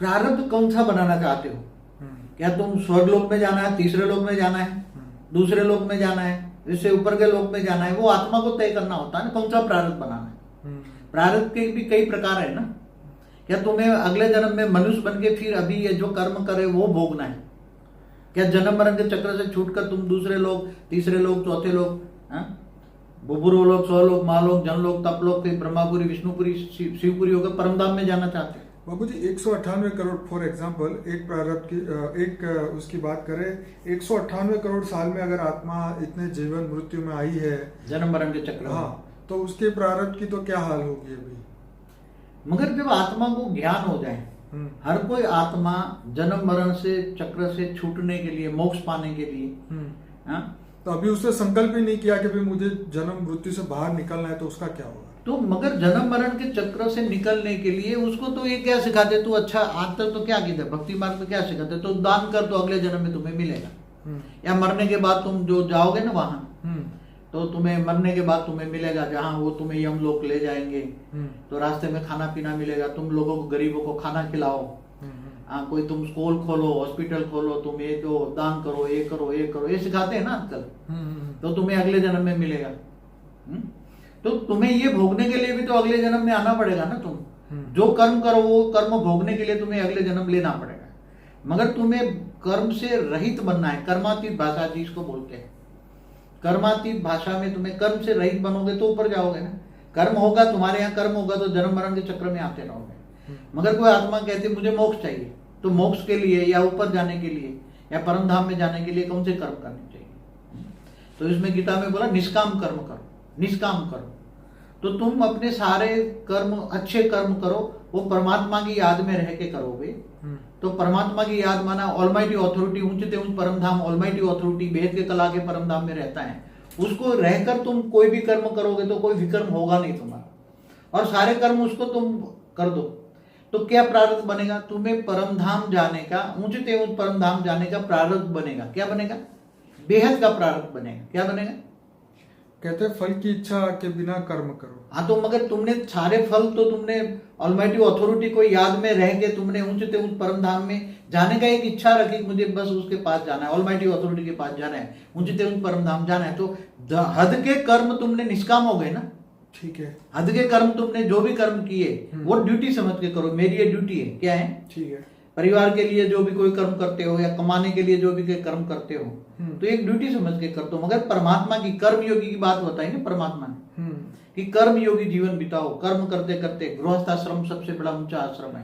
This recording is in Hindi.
प्रारब्ध कौन सा बनाना चाहते हो? क्या तुम स्वर्ग लोक में जाना है, तीसरे लोक में जाना है, दूसरे लोक में जाना है, इससे ऊपर के लोक में जाना है? वो आत्मा को तय करना होता है ना, कौन सा प्रारब्ध बनाना है। प्रारब्ध के भी कई प्रकार है ना। क्या तुम्हें अगले जन्म में मनुष्य बन के फिर अभी ये जो कर्म करे वो भोगना है? क्या जन्म मरण के चक्र से छूटकर तुम दूसरे लोग, तीसरे लोग, चौथे लोग, बुभुर्व लोग, स्वलोक, महालोक, जनलोक, तपलोक, ब्रह्मापुरी, विष्णुपुरी, शिवपुरी होकर परमधाम में जाना चाहते हैं? बाबू जी 198 करोड़ फॉर एग्जाम्पल एक प्रारब्ध की एक उसकी बात करें, 198 करोड़ साल में अगर आत्मा इतने जीवन मृत्यु में आई है, जन्म मरण के चक्र, हाँ, तो उसके प्रारब्ध की तो क्या हाल होगी अभी? मगर जब आत्मा को ज्ञान हो जाए, हर कोई आत्मा जन्म मरण से चक्र से छूटने के लिए, मोक्ष पाने के लिए, तो अभी उसने संकल्प ही नहीं किया कि भाई मुझे जन्म मृत्यु से बाहर निकलना है, तो उसका क्या होगा? तो मगर जन्म मरण के चक्र से निकलने के लिए उसको तो ये क्या सिखाते, तू अच्छा आज तक तो क्या कहते, भक्ति मार्ग में क्या सिखाते, तो दान कर तो अगले जन्म में तुम्हें मिलेगा, या मरने के बाद तुम जो जाओगे ना वहां, तो तुम्हें मरने के बाद तुम्हें मिलेगा, जहां वो तुम्हें यम लोक ले जाएंगे, तो रास्ते में खाना पीना मिलेगा, तुम लोगों को, गरीबों को खाना खिलाओ, कोई तुम स्कूल खोलो, हॉस्पिटल खोलो, तुम ये जो दान करो, ये करो, ये करो, ये सिखाते हैं ना आजकल, तो तुम्हें अगले जन्म में मिलेगा। तो तुम्हें ये भोगने के लिए भी तो अगले जन्म में आना पड़ेगा ना। तुम जो कर्म करो वो कर्म भोगने के लिए तुम्हें अगले जन्म लेना पड़ेगा। मगर तुम्हें कर्म से रहित बनना है, कर्मातीत भाषा जिसको बोलते हैं। कर्मातीत भाषा में तुम्हें कर्म से रहित बनोगे तो ऊपर जाओगे ना। कर्म होगा, तुम्हारे यहाँ कर्म होगा तो जन्म मरण के चक्र में आते रहोगे। मगर कोई आत्मा कहती है मुझे मोक्ष चाहिए, तो मोक्ष के लिए या ऊपर जाने के लिए या परम धाम में जाने के लिए कौन से कर्म करने चाहिए? तो इसमें गीता में बोला निष्काम कर्म करो, निष्काम करो। तो तुम अपने सारे कर्म, अच्छे कर्म करो, वो परमात्मा की याद में रह के करोगे। तो परमात्मा की याद माना ऑलमाइटी अथॉरिटी, ऊंचते ऊंच परम धाम, ऑलमाइटी अथॉरिटी भेद के कला के परम धाम में रहता है। उसको रहकर तुम कोई भी कर्म करोगे तो कोई विकर्म होगा नहीं तुम्हारा, और सारे कर्म उसको तुम कर दो। तो क्या प्रारब्ध बनेगा? तुम्हें परम धाम जाने का, ऊंचते ऊंच परम धाम जाने का प्रारब्ध बनेगा। क्या बनेगा? बेहद का प्रारब्ध बनेगा। क्या बनेगा? कहते हैं फल की इच्छा के बिना कर्म करो। हाँ, तो मगर तुमने सारे फल तो तुमने ऑलमाइटी अथॉरिटी को याद में रह के तुमने ऊंचते ऊंच परम धाम में जाने का एक इच्छा रखी, मुझे बस उसके पास जाना है, ऑलमाइटी अथॉरिटी के पास जाना है, ऊंचते ऊंच परम धाम जाना है। तो हद के कर्म तुमने निष्काम हो गए ना। ठीक है, हद के कर्म तुमने जो भी कर्म किए वो ड्यूटी समझ के करो, मेरी ये ड्यूटी है। क्या है? ठीक है। परिवार के लिए जो भी कोई कर्म करते हो या कमाने के लिए जो भी कोई कर्म करते हो तो एक ड्यूटी समझ के कर दो। मगर परमात्मा की, कर्म योगी की बात बताई ना परमात्मा ने कि कर्म योगी जीवन बिताओ। कर्म करते करते, गृहस्थाश्रम सबसे बड़ा ऊंचा आश्रम है।